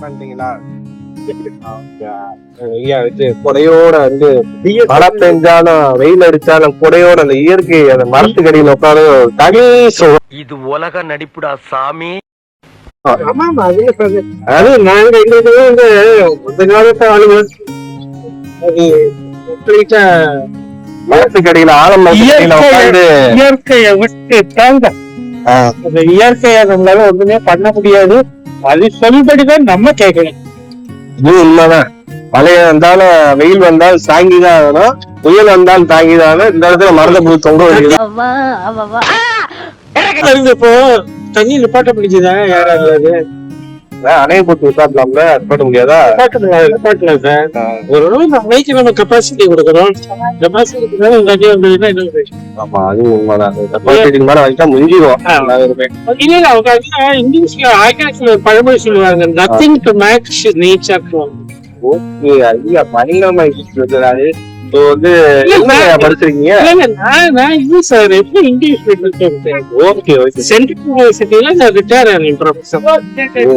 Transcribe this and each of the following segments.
பண்றீங்களா? கொடையோட வந்து மழை பெஞ்சாலும் வெயில் அடிச்சாலும் கொடையோட அந்த இயற்கை அந்த மரத்துக்கடியில் உட்காந்து தனி இது உலக நடிப்புடா சாமி. அது நாங்க எங்களுக்கு வந்து இந்த காலத்து ஆளுங்க மரத்துக்கடியில உட்காந்து இயற்கையை விட்டு தாங்க அந்த இயற்கையை நம்மளால ஒண்ணுமே பண்ண முடியாது. அது சொல்லிபடிதான் நம்ம கேட்கணும். இது உண்மைதான். மழை வந்தாலும் வெயில் வந்தாலும் தாங்கிதான் ஆகணும், புயல் வந்தாலும் தாங்கிதான் ஆகணும். இந்த இடத்துல மரத்தை புது தொங்க இப்போ தண்ணி நிப்பாட்ட முடிஞ்சுதா? யாராவது அணைய போட்டு விட்டாப்லாம்ல, நிப்பாட்ட முடியாதா? நிப்பாட்டலாம் சார். ஒரு நைக்கு நம்ம கெப்பாசிட்டி கொடுக்கணும். கெப்பாசிட்டி தண்ணி வந்ததுன்னா என்ன பிரச்சனை? ஆமா, அது உண்மைதான். கெப்பாசிட்டி மேல வாங்கிட்டா முடிஞ்சிடும். இல்ல அவங்க இங்கிலீஷ்ல ஆங்கிலத்துல பழமொழி சொல்லுவாங்க, nothing to match nature. Okay, ஐயா பயங்கரமா இருக்கிறாரு. வந்து படிச்சிருக்கீங்க? சார் எப்படி இங்கிலீஷ் ஓகே ஓகே. சென்ட்ரல் யூனிவர்சிட்டியில நான் ரிட்டையர் ஆனேன் ப்ரொஃபசர்.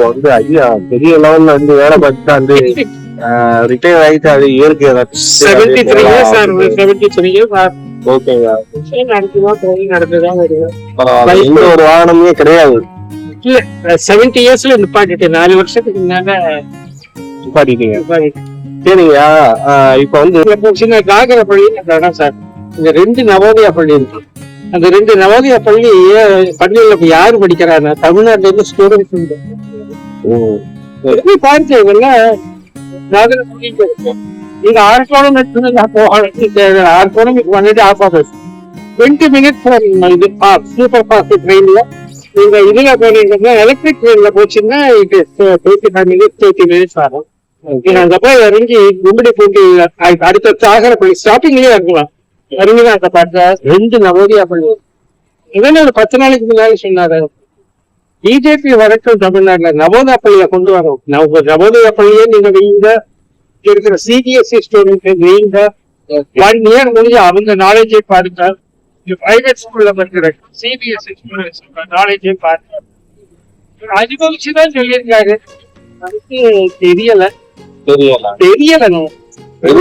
வந்து ஐயா பெரிய லெவல்ல வந்து வேலை பார்த்துட்டு வந்து ரிட்டையர் ஆயிட்டு அது இயற்கை 73 இயர்ஸ் சார். 73 இயர்ஸ் ஓகேங்க. நடந்துதான் வருவேன். எந்த ஒரு வாகனமே கிடையாது. இல்ல 70 இயர்ஸ்ல நிப்பாட்டிட்டேன். 4 வருஷத்துக்கு முன்னால நிப்பாட்டிட்டீங்க. சரிங்கய்யா, இப்ப வந்து சின்ன காகர பள்ளி இடம் சார். இந்த 2 நவோதயா பள்ளி இருக்கு. அந்த 2 நவோதயா பள்ளியில யாரு படிக்கிறாங்க? தமிழ்நாட்டுல இருந்து ஸ்டூடெண்ட்ஸ் பாருங்க. இதெல்லாம் காகர பள்ளி இருக்கு. நீங்க ஆர்கோணம் ஆர்கோணம் வந்துட்டு ஆஃப் ஆஃபர்ஸ் 20 மினிட்ஸ் இது சூப்பர் ஃபாஸ்ட் ட்ரெயின்ல நீங்க இதுல போனீங்கன்னா எலக்ட்ரிக் ட்ரெயின்ல போச்சுன்னா இது 25 மினிட்ஸ் 30 மினிட்ஸ் ஆகும். அங்க போய் இறங்கி கும்படி பூண்டி அடுத்த சாகர பள்ளி ஸ்டாப்பிங்லயே இருக்கலாம். இறங்கிதான் அங்க பார்த்தா 2 நவோதயா பள்ளி. இதெல்லாம் ஒரு 10 நாளைக்கு முன்னாடி சொன்னாரு, பிஜேபி வரட்டும் தமிழ்நாட்டுல நவோதயா பள்ளியை கொண்டு வரும். நவோதயா பள்ளியே நீங்க வைங்க, இருக்கிற சிபிஎஸ்இ ஸ்டூடெண்ட் வைங்க. 1 இயர் முடிஞ்சு அவங்க நாலேஜை பாருங்க. பிரைவேட் ஸ்கூல்ல இருக்கிற சிபிஎஸ்இ ஸ்டூடெண்ட்ஸ் நாலேஜை பாருங்க. அனுபவிச்சுதான் சொல்லியிருக்காரு. அதுக்கு தெரியல.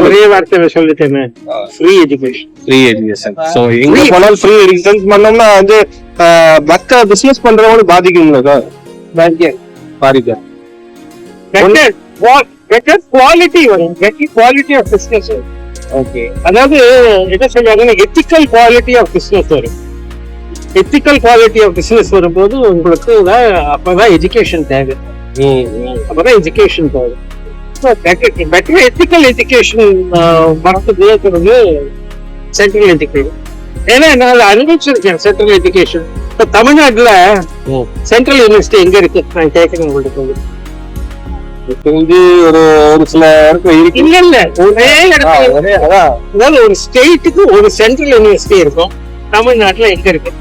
ஒரே வார்த்தை சொல்லிட்டேன், free education. Free education. So எங்க போனாலும் ஃப்ரீ எஜுகேஷன் பண்ணோம்னா வந்து மத்த பிசினஸ் பண்றவங்க பாதிக்கும்ல? பாதிக்கும். பெட்டர் குவாலிட்டி வரும். Quality of business. ஓகே, அதாவது என்ன சொல்றாங்கன்னா எத்திக்கல் குவாலிட்டி ஆஃப் பிசினஸ் வரும். எத்திக்கல் குவாலிட்டி ஆஃப் பிசினஸ் வரும்போது உங்களுக்கு அப்பதான் எஜுகேஷன் தேவை. அப்பதான் எஜுகேஷன் தேவை. பெட்டர் எத்திக்கல் எஜுகேஷன் வரதுக்கு சென்ட்ரல் எஜுகேஷன். ஏன்னா நான் அனுபவிச்சிருக்கேன் சென்ட்ரல் எஜுகேஷன். இப்ப தமிழ்நாட்டுல சென்ட்ரல் யூனிவர்சிட்டி எங்க இருக்கு நான் கேட்கிறேன் உங்களுக்கு. ஒரு சில இடத்துல இருக்கு. இல்ல ஒரே இடத்துல, அதாவது ஒரு ஸ்டேட்டுக்கு ஒரு சென்ட்ரல் யூனிவர்சிட்டி இருக்கும். தமிழ்நாட்டுல எங்க இருக்கு?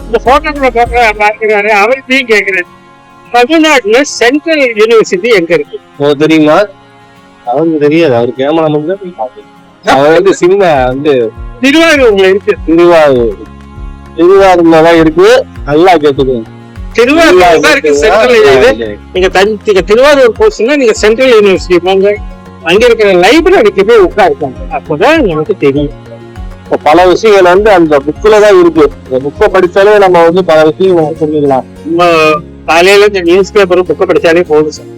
இந்த போட்டோல பார்க்கிறாரு, அவர்கிட்டையும் கேட்கிறேன், தமிழ்நாட்டுல சென்ட்ரல் யூனிவர்சிட்டி எங்க இருக்கு? தெரியுமா? அவருக்கு தெரியாது. அவரு கேமரா அவர் வந்து சின்ன வந்து திருவாரூர்ல இருக்கு. திருவாரூர்ல தான் இருக்கு. நல்லா கேட்டுக்கோங்க. திருவாரூர் தான் இருக்கு சென்ட்ரல். நீங்க திருவாரூர் போச்சுன்னா நீங்க சென்ட்ரல் யூனிவர்சிட்டி போங்க. அங்க இருக்கிற லைப்ரரிக்கு போய் உட்காருக்காங்க. அப்பதான் எனக்கு தெரியும். பல விஷயங்கள் வந்து அந்த புக்லதான் இருக்கு. இந்த புக்கை படிச்சாலே நம்ம வந்து பல விஷயம் சொல்லிடலாம். நம்ம காலையில இந்த நியூஸ் பேப்பர் புக்கை படிச்சாலே போதும் சார்.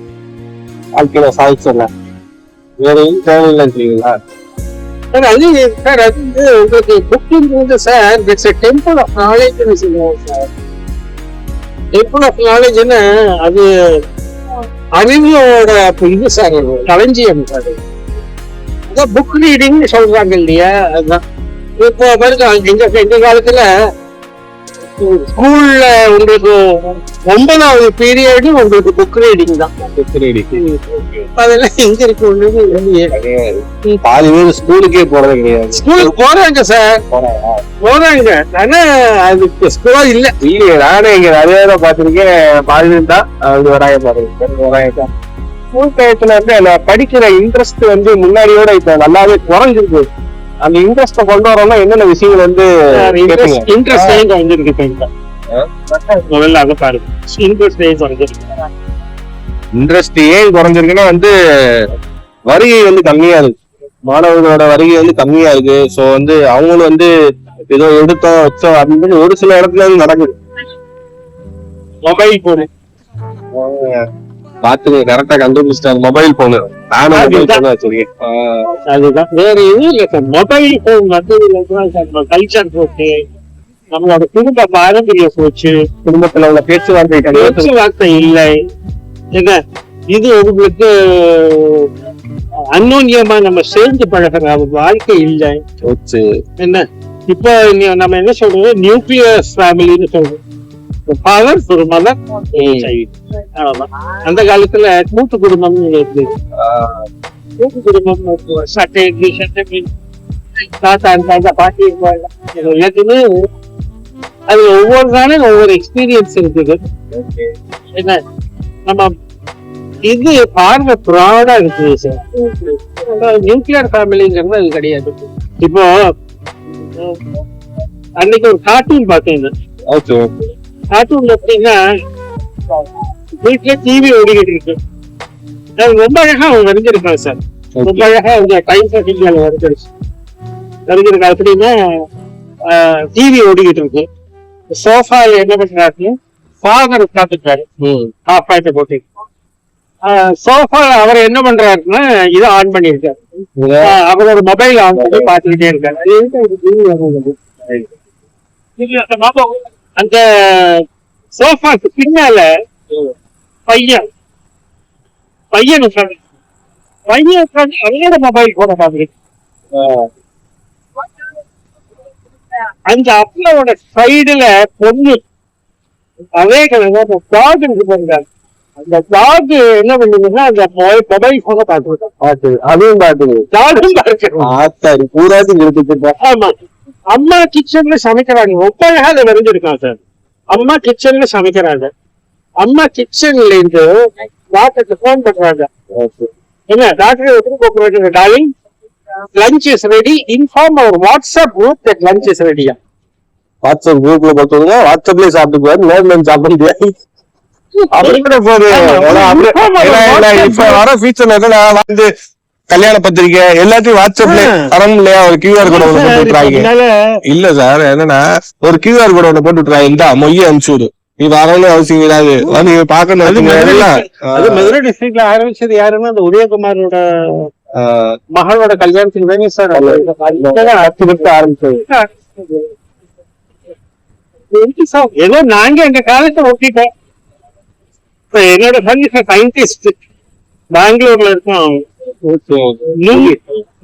வாழ்க்கையில சாதிச்சிடலாம். வேற எதுவும் தேவையில்லை இல்லைங்களா? சார் அது வந்து உங்களுக்கு booking sir, it's a temple of நாலேஜ்னு சொல்லுவாங்க சார். டெம்பிள் ஆஃப் நாலேஜ்னா அது அறிவோட இது சார், களஞ்சியம் சார். அதான் புக் ரீடிங் சொல்றாங்க இல்லையா? அதுதான். இப்போ பாருங்க, எங்க காலத்துல ஸ்கூல்ல உங்களுக்கு 9வது பீரியடு உங்களுக்கு புக் ரீடிங் தான். அதெல்லாம் எங்க இருக்கு? ஒண்ணுமே பாதி பேர் ஸ்கூலுக்கே போறது கிடையாது. ஸ்கூலுக்கு போறாங்க சார், போறாங்க. ஆனா அதுக்கு ஸ்கூலா இல்ல. நானே இங்க நிறைய பாத்திருக்கேன். பாதி பேர் தான் அது வராய பாருங்க. ஸ்கூல் டயத்துல வந்து நான் படிக்கிற இன்ட்ரெஸ்ட் வந்து முன்னாடியோட இப்ப நல்லாவே குறைஞ்சிருக்கு. அந்த இன்ட்ரெஸ்ட கொண்டு வரோம்னா என்னென்ன விஷயங்கள் வந்து இன்ட்ரெஸ்ட் வந்துருக்கு. முதல்ல அதை பாருங்க, இன்ட்ரெஸ்ட் வந்துருக்கு. இன்ட்ரெஸ்ட் ஏன் குறைஞ்சிருக்குன்னா வந்து வருகை வந்து கம்மியா இருக்கு, மாணவர்களோட வருகை வந்து கம்மியா இருக்கு. சோ வந்து அவங்களும் வந்து ஏதோ எடுத்தோம் வச்சோம் அப்படின்னு ஒரு சில இடத்துல வந்து நடக்குது. மொபைல் போனு பாத்துங்க, கரெக்டா கண்டுபிடிச்சிட்டாங்க. மொபைல் போனு, நானும் மொபைல் போன் வச்சிருக்கேன். அதுதான், வேற எதுவும் இல்லை சார். மொபைல் போன் வந்ததுதான் சார் நம்ம கல்ச்சர் போச்சு, நம்மளோட குடும்ப பாரம்பரியம் போச்சு, குடும்பத்துல உள்ள பேச்சுவார்த்தை இல்லை. என்ன இது உங்களுக்கு அந்யோன்யமா நம்ம சேர்ந்து பழகிற வாழ்க்கை இல்லை. என்ன இப்போ நம்ம என்ன சொல்றோம், நியூக்ளியர் ஃபேமிலின்னு சொல்றோம். ஃபாதர் ஒரு மதர், அந்த காலத்துல கூட்டு குடும்பம் இருந்தது. கூட்டு குடும்பம் சட்டை தாத்தா பாட்டி எல்லாத்துமே அது ஒவ்வொரு நாளும் ஒவ்வொரு எக்ஸ்பீரியன்ஸ் இருக்குது. என்ன நம்ம இது பார்வை ப்ராடா இருக்குது சார். நியூக்ளியர் ஃபேமிலிங்கிறது அது கிடையாது. இப்போ அன்னைக்கு ஒரு கார்ட்டூன் பார்த்தேன். கார்ட்டூன் எப்படின்னா வீட்டுல டிவி ஓடிக்கிட்டு இருக்கு, ரொம்ப அழகா அவங்க வரைஞ்சிருக்காங்க சார். ரொம்ப அழகா அவங்க டைம்ஸ் ஆஃப் இந்தியால வரைஞ்சிருக்காங்க. அப்படின்னா டிவி ஓடிக்கிட்டு இருக்கு, சோஃபால என்ன பண்றாரு, ஃபாதர் உட்காந்துருக்காரு ஹாஃப் பேண்ட் போட்டு. சோஃபா அவர் என்ன பண்றாருன்னா இதை ஆன் பண்ணிருக்காரு, அவரோட மொபைல் ஆன் பண்ணி பாத்துக்கிட்டே இருக்காரு. அந்த சோஃபாக்கு பின்னால பையன் உட்காந்து அவரோட மொபைல் போட பாத்துக்கிட்டு, அந்த அப்பாவோட சைடுல பொண்ணு அதே கலர் டாக் இருக்கு பண்றாங்க. அந்த டாக் என்ன பண்ணுதுன்னா அந்த மொபைல் போன பாத்து அதுவும் பாத்துது, டாகும் பாத்து பூராத்தையும் எடுத்துட்டு. ஆமா, அம்மா கிச்சன்ல சமைக்கிறாங்க, ரொம்ப அழகா அதை வரைஞ்சிருக்கான் சார். அம்மா கிச்சன்ல சமைக்கிறாங்க, அம்மா கிச்சன்ல இருந்து டாக்டருக்கு போன் பண்றாங்க. என்ன டாக்டர் எப்படி கூப்பிடுறாங்க, darling lunch is ready, inform our WhatsApp group that lunch is ரெடியா. வாட்ஸ்அப் குரூப்ல பார்த்துங்க, வாட்ஸ்அப்லயே சாப்பிட்டுக்குவாரு, நேர்ல சாப்பிட முடியாது. வர ஃபீச்சர் என்னன்னா வந்து கல்யாண பத்திரிக்கை எல்லாத்தையும் வாட்ஸ்அப்ல தரம் இல்லையா, ஒரு கியூஆர் கோட் ஒண்ணு போட்டு விட்டுறாங்க. இல்ல சார், என்னன்னா ஒரு கியூஆர் கோட் ஒண்ணு போட்டு விட்டுறாங்க, இந்த மொய்ய அனுப்பிச்சுடு, நீ வரணும் அவசியம் கிடையாது, நீங்க பாக்கணும். அது மதுரை டிஸ்ட்ரிக்ட்ல ஆரம்பிச்சது யாருன்னா அந்த உதயகுமாரோட மகளோட கல்யாணத்துக்கு தானே சார் ஆரம்பிச்சது. ஏதோ நாங்க எங்க காலத்தை ஒட்டிட்டோம். என்னோட சயின்டிஸ்ட் பெங்களூர்ல இருக்கோம்,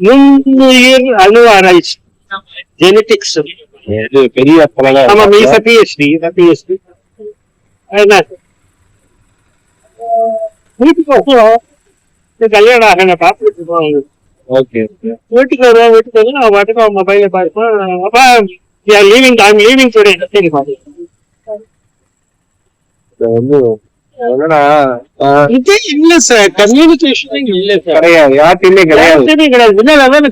நுண்ணுயிர் அணு ஆராய்ச்சி ஜெனடிக்ஸ் பெரிய பிஹெச்டி. கல்யாணம் ஆக பாத்துட்டு இருக்கோம். வீட்டுக்கு வருவோம், வீட்டுக்கு வந்து நான் பாட்டுக்கு அவன் மொபைல பார்ப்பேன். அப்ப லீவிங் டுடே இல்ல சார், கம்யூனிகேஷன் இல்ல சார், கிடையாது, யார்ட்டையுமே கிடையாது.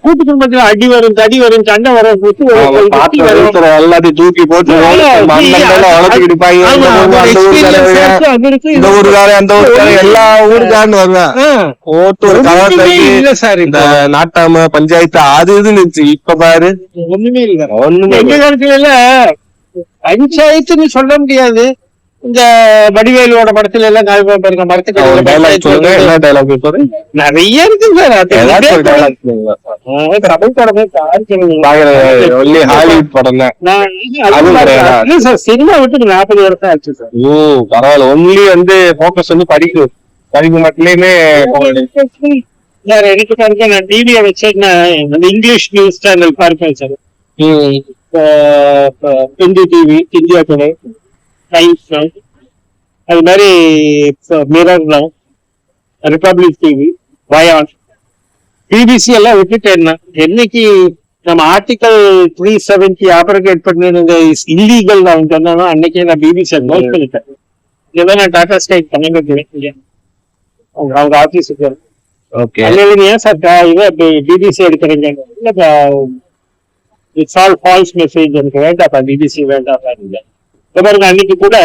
கூட்டு குடும்பத்துல அடி வரும், தடி வரும், சண்டை வரும், எல்லாத்தையும் தூக்கி போட்டு இந்த ஊருக்கார அந்த ஊருக்கார எல்லா ஊருக்காரன்னு வருவேன். இல்ல சார், இந்த நாட்டாம பஞ்சாயத்து அது இதுன்னு இருந்துச்சு. இப்ப பாரு ஒண்ணுமே இல்ல. எங்க காலத்துல பஞ்சாயத்துன்னு சொல்ல முடியாது. இந்த வடிவேலோட படத்துல எல்லாம் நிறைய இருக்கு சார். சினிமா விட்டு 40 வருஷம் ஆச்சு சார். பரவாயில்ல, ஒன்லி வந்து போக்கஸ் வந்து படிப்பு மட்டுமே. எனக்கு பாருங்க, நான் டிவியை வச்சேன்னா இங்கிலீஷ் நியூஸ் சேனல் பார்ப்பேன் sir. Hindi TV, India Today, அது மாதிரி மிரர் நவ், ரிபப்ளிக் டிவி, வயான், பிபிசி எல்லாம் விட்டுட்டேன்னா என்னைக்கு நம்ம ஆர்டிகல் 370 ஆபரேட் பண்ணி இல்லீகல் நான் சொன்னா அன்னைக்கே நான் பிபிசி நோட் பண்ணிட்டேன். இதான் நான் டாடா ஸ்கைக்கு பண்ணிருக்கேன் அவங்க ஆபீஸுக்கு. ஏன் சார் பிபிசி எடுக்கிறீங்க? இட்ஸ் ஆல் ஃபால்ஸ் மெசேஜ், எனக்கு வேண்டாப்பா பிபிசி வேண்டாப்பா. பாருங்க, அன்னைக்கு கூட